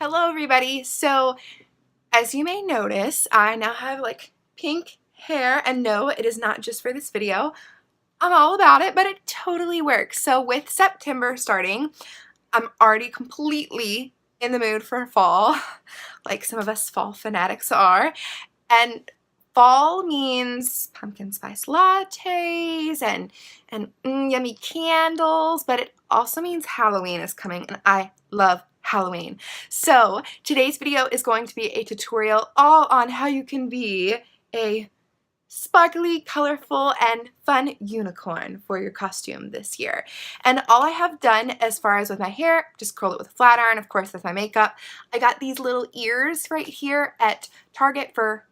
Hello everybody. So as you may notice, I now have like pink hair, and no, it is not just for this video. I'm all about it, but it totally works. So with September starting, I'm already completely in the mood for fall, like some of us fall fanatics are. And fall means pumpkin spice lattes and yummy candles, but it also means Halloween is coming, and I love Halloween. So today's video is going to be a tutorial all on how you can be a sparkly, colorful, and fun unicorn for your costume this year. And all I have done as far as with my hair, just curl it with a flat iron, of course with my makeup. I got these little ears right here at Target for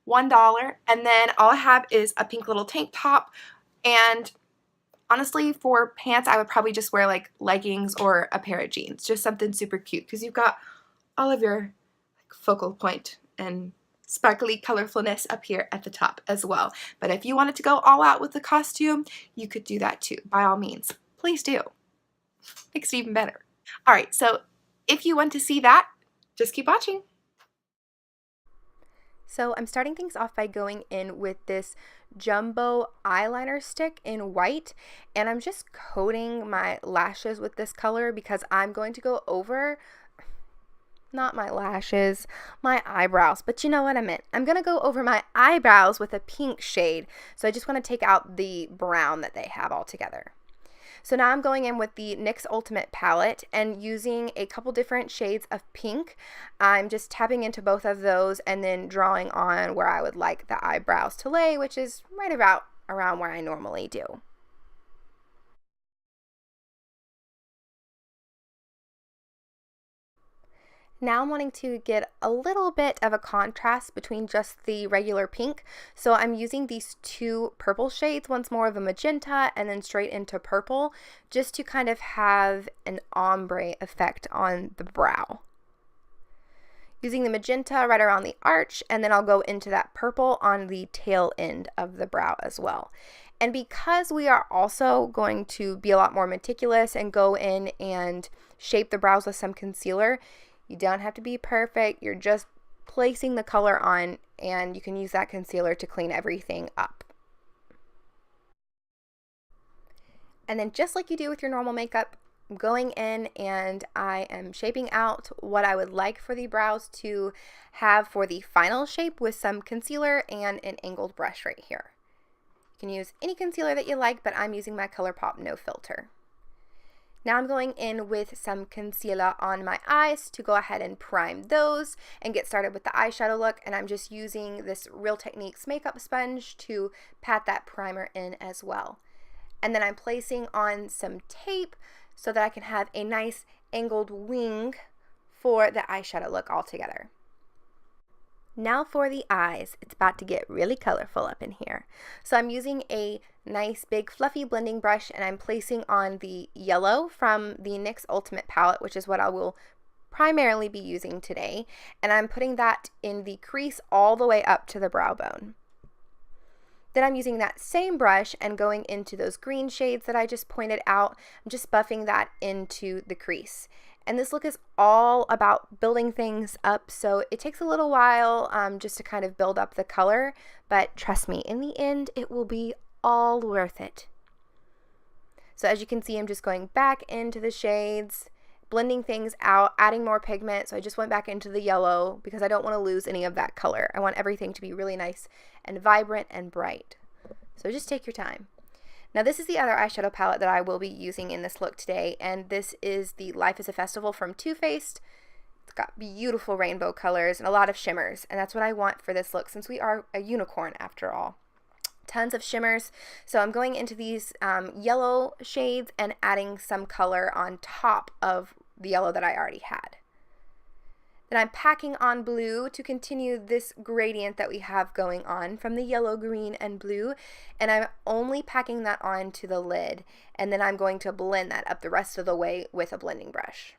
$1, and then all I have is a pink little tank top, and honestly for pants I would probably just wear like leggings or a pair of jeans, just something super cute because you've got all of your focal point and sparkly colorfulness up here at the top as well. But if you wanted to go all out with the costume, you could do that too, by all means. Please do. Makes it even better. Alright, so if you want to see that, just keep watching. So I'm starting things off by going in with this jumbo eyeliner stick in white, and I'm just coating my lashes with this color because I'm going to go over, not my lashes, my eyebrows, but you know what I meant. I'm going to go over my eyebrows with a pink shade, so I just want to take out the brown that they have altogether. So now I'm going in with the NYX Ultimate palette and using a couple different shades of pink. I'm just tapping into both of those and then drawing on where I would like the eyebrows to lay, which is right about around where I normally do. Now I'm wanting to get a little bit of a contrast between just the regular pink, so I'm using these two purple shades, one's more of a magenta and then straight into purple, just to kind of have an ombre effect on the brow. Using the magenta right around the arch, and then I'll go into that purple on the tail end of the brow as well. And because we are also going to be a lot more meticulous and go in and shape the brows with some concealer, you don't have to be perfect. You're just placing the color on, and you can use that concealer to clean everything up. And then just like you do with your normal makeup, I'm going in and I am shaping out what I would like for the brows to have for the final shape with some concealer and an angled brush right here. You can use any concealer that you like, but I'm using my ColourPop No Filter. Now I'm going in with some concealer on my eyes to go ahead and prime those and get started with the eyeshadow look, and I'm just using this Real Techniques makeup sponge to pat that primer in as well. And then I'm placing on some tape so that I can have a nice angled wing for the eyeshadow look all together. Now for the eyes, it's about to get really colorful up in here. So I'm using a nice big fluffy blending brush, and I'm placing on the yellow from the NYX Ultimate palette, which is what I will primarily be using today, and I'm putting that in the crease all the way up to the brow bone. Then I'm using that same brush and going into those green shades that I just pointed out. I'm just buffing that into the crease. And this look is all about building things up, so it takes a little while just to kind of build up the color, but trust me, in the end, it will be all worth it. So as you can see, I'm just going back into the shades, blending things out, adding more pigment. So I just went back into the yellow because I don't want to lose any of that color. I want everything to be really nice and vibrant and bright. So just take your time. Now this is the other eyeshadow palette that I will be using in this look today, and this is the Life is a Festival from Too Faced. It's got beautiful rainbow colors and a lot of shimmers, and that's what I want for this look since we are a unicorn after all. Tons of shimmers, so I'm going into these yellow shades and adding some color on top of the yellow that I already had. Then I'm packing on blue to continue this gradient that we have going on from the yellow, green, and blue, and I'm only packing that on to the lid, and then I'm going to blend that up the rest of the way with a blending brush.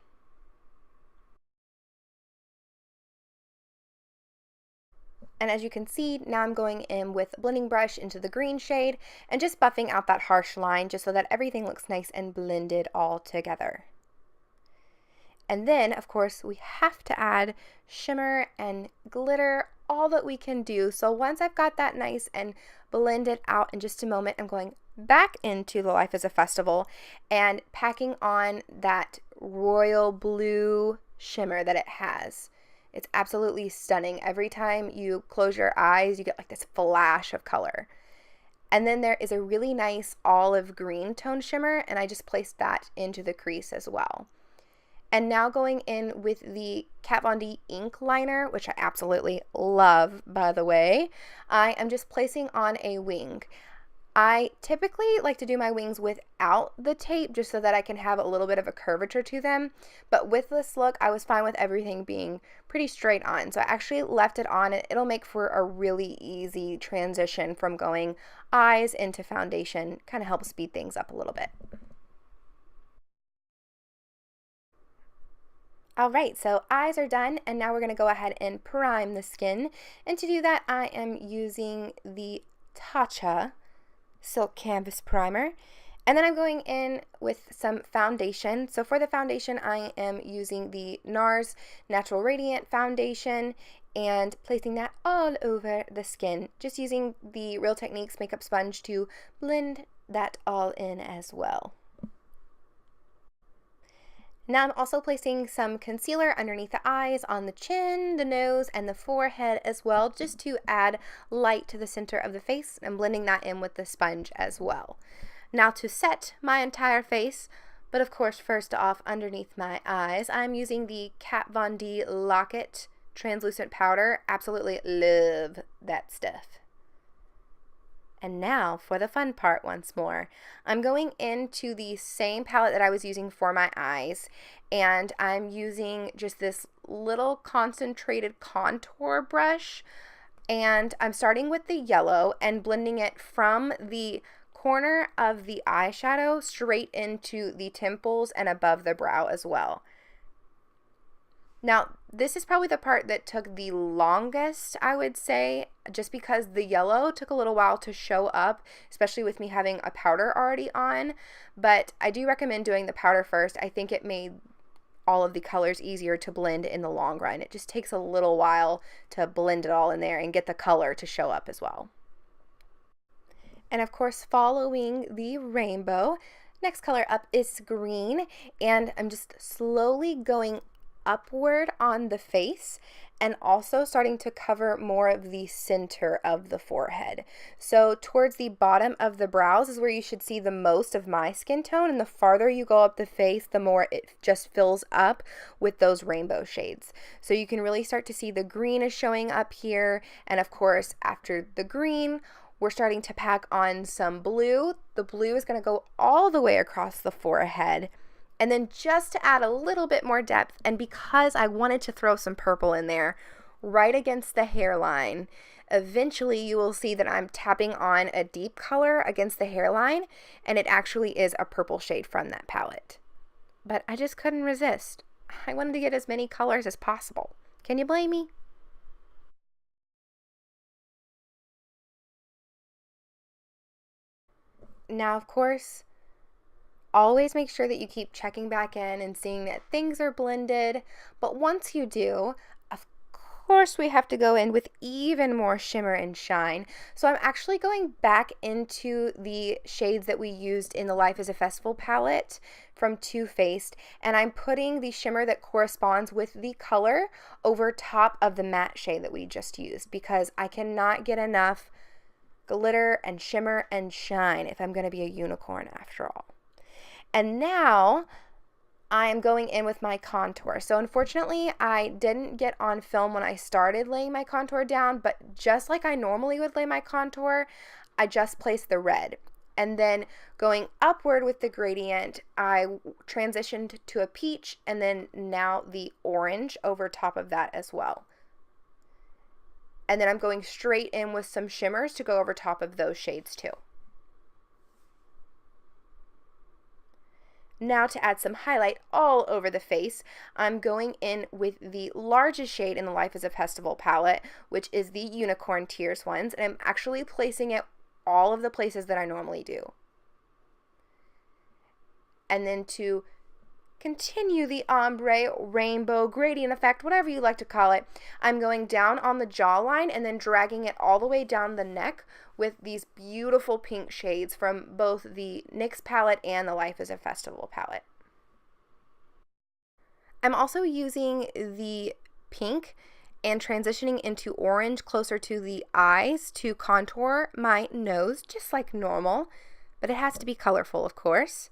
And as you can see, now I'm going in with a blending brush into the green shade and just buffing out that harsh line just so that everything looks nice and blended all together. And then, of course, we have to add shimmer and glitter, all that we can do. So once I've got that nice and blended out, in just a moment, I'm going back into the Life is a Festival and packing on that royal blue shimmer that it has. It's absolutely stunning. Every time you close your eyes, you get like this flash of color. And then there is a really nice olive green tone shimmer, and I just placed that into the crease as well. And now going in with the Kat Von D ink liner, which I absolutely love, by the way, I am just placing on a wing. I typically like to do my wings without the tape just so that I can have a little bit of a curvature to them. But with this look, I was fine with everything being pretty straight on. So I actually left it on, and it'll make for a really easy transition from going eyes into foundation. Kind of helps speed things up a little bit. Alright, so eyes are done, and now we're going to go ahead and prime the skin. And to do that, I am using the Tatcha Silk Canvas Primer. And then I'm going in with some foundation. So for the foundation, I am using the NARS Natural Radiant Foundation and placing that all over the skin. Just using the Real Techniques makeup sponge to blend that all in as well. Now I'm also placing some concealer underneath the eyes, on the chin, the nose, and the forehead as well, just to add light to the center of the face, and blending that in with the sponge as well. Now to set my entire face, but of course first off underneath my eyes, I'm using the Kat Von D Lock-It translucent powder. Absolutely love that stuff. And now for the fun part once more. I'm going into the same palette that I was using for my eyes, and I'm using just this little concentrated contour brush, and I'm starting with the yellow and blending it from the corner of the eyeshadow straight into the temples and above the brow as well. Now, this is probably the part that took the longest, I would say, just because the yellow took a little while to show up, especially with me having a powder already on. But I do recommend doing the powder first. I think it made all of the colors easier to blend in the long run. It just takes a little while to blend it all in there and get the color to show up as well. And of course, following the rainbow, next color up is green, and I'm just slowly going upward on the face and also starting to cover more of the center of the forehead. So towards the bottom of the brows is where you should see the most of my skin tone, and the farther you go up the face, the more it just fills up with those rainbow shades. So you can really start to see the green is showing up here, and of course after the green we're starting to pack on some blue. The blue is going to go all the way across the forehead. And then just to add a little bit more depth, and because I wanted to throw some purple in there right against the hairline, eventually you will see that I'm tapping on a deep color against the hairline, and it actually is a purple shade from that palette. But I just couldn't resist. I wanted to get as many colors as possible. Can you blame me? Now, of course, always make sure that you keep checking back in and seeing that things are blended. But once you do, of course, we have to go in with even more shimmer and shine. So I'm actually going back into the shades that we used in the Life is a Festival palette from Too Faced, and I'm putting the shimmer that corresponds with the color over top of the matte shade that we just used, because I cannot get enough glitter and shimmer and shine if I'm going to be a unicorn after all. And now I am going in with my contour. So unfortunately, I didn't get on film when I started laying my contour down, but just like I normally would lay my contour, I just placed the red. And then going upward with the gradient, I transitioned to a peach, and then now the orange over top of that as well. And then I'm going straight in with some shimmers to go over top of those shades too. Now to add some highlight all over the face, I'm going in with the largest shade in the Life is a Festival palette, which is the Unicorn Tears ones, and I'm actually placing it all of the places that I normally do. And then to continue the ombre, rainbow, gradient effect, whatever you like to call it. I'm going down on the jawline and then dragging it all the way down the neck with these beautiful pink shades from both the NYX palette and the Life is a Festival palette. I'm also using the pink and transitioning into orange closer to the eyes to contour my nose just like normal, but it has to be colorful, of course.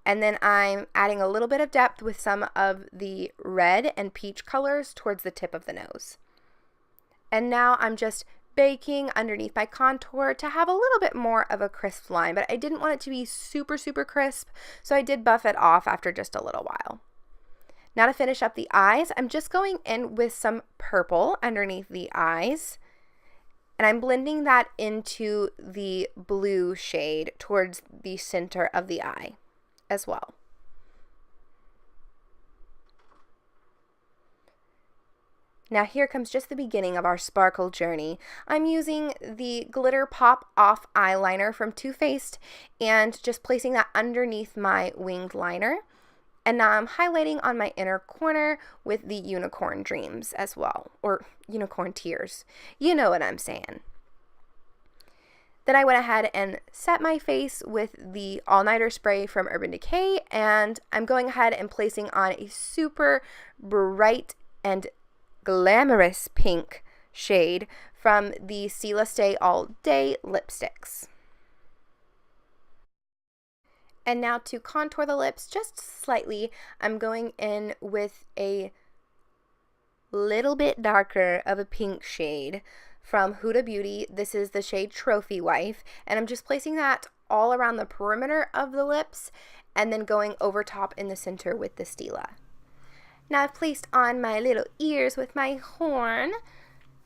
And then I'm adding a little bit of depth with some of the red and peach colors towards the tip of the nose. And now I'm just baking underneath my contour to have a little bit more of a crisp line, but I didn't want it to be super, super crisp, so I did buff it off after just a little while. Now to finish up the eyes, I'm just going in with some purple underneath the eyes, and I'm blending that into the blue shade towards the center of the eye as well. Now here comes just the beginning of our sparkle journey. I'm using the Glitter Pop Off eyeliner from Too Faced and just placing that underneath my winged liner. And now I'm highlighting on my inner corner with the Unicorn Dreams as well, or Unicorn Tears. You know what I'm saying. Then I went ahead and set my face with the All Nighter spray from Urban Decay, and I'm going ahead and placing on a super bright and glamorous pink shade from the Stila Stay All Day lipsticks. And now to contour the lips just slightly, I'm going in with a little bit darker of a pink shade from Huda Beauty. This is the shade Trophy Wife, and I'm just placing that all around the perimeter of the lips and then going over top in the center with the Stila. Now I've placed on my little ears with my horn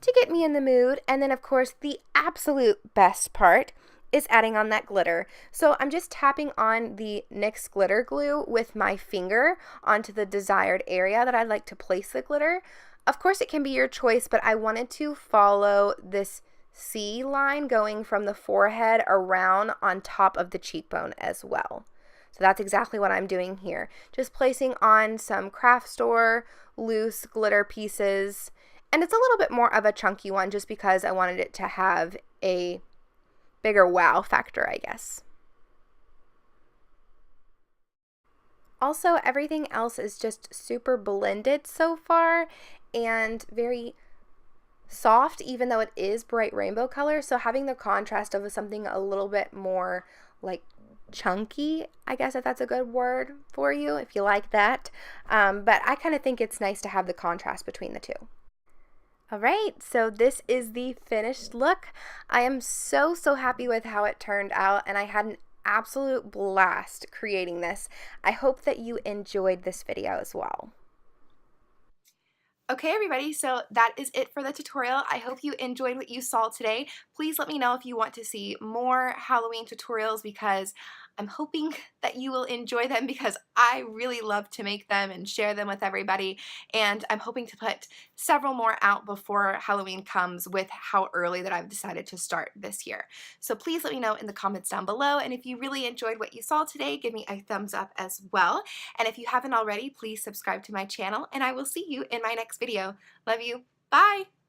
to get me in the mood, and then of course the absolute best part is adding on that glitter. So I'm just tapping on the NYX glitter glue with my finger onto the desired area that I'd like to place the glitter. Of course it can be your choice, but I wanted to follow this C line going from the forehead around on top of the cheekbone as well. So that's exactly what I'm doing here. Just placing on some craft store loose glitter pieces, and it's a little bit more of a chunky one just because I wanted it to have a bigger wow factor, I guess. Also, everything else is just super blended so far and very soft, even though it is bright rainbow color. So having the contrast of something a little bit more like chunky, I guess, if that's a good word for you, if you like that. But I kind of think it's nice to have the contrast between the two. Alright, so this is the finished look. I am so happy with how it turned out, and I had an absolute blast creating this. I hope that you enjoyed this video as well. Okay, everybody, so that is it for the tutorial. I hope you enjoyed what you saw today. Please let me know if you want to see more Halloween tutorials because I'm hoping that you will enjoy them because I really love to make them and share them with everybody, and I'm hoping to put several more out before Halloween comes with how early that I've decided to start this year. So please let me know in the comments down below, and if you really enjoyed what you saw today, give me a thumbs up as well. And if you haven't already, please subscribe to my channel, and I will see you in my next video. Love you. Bye!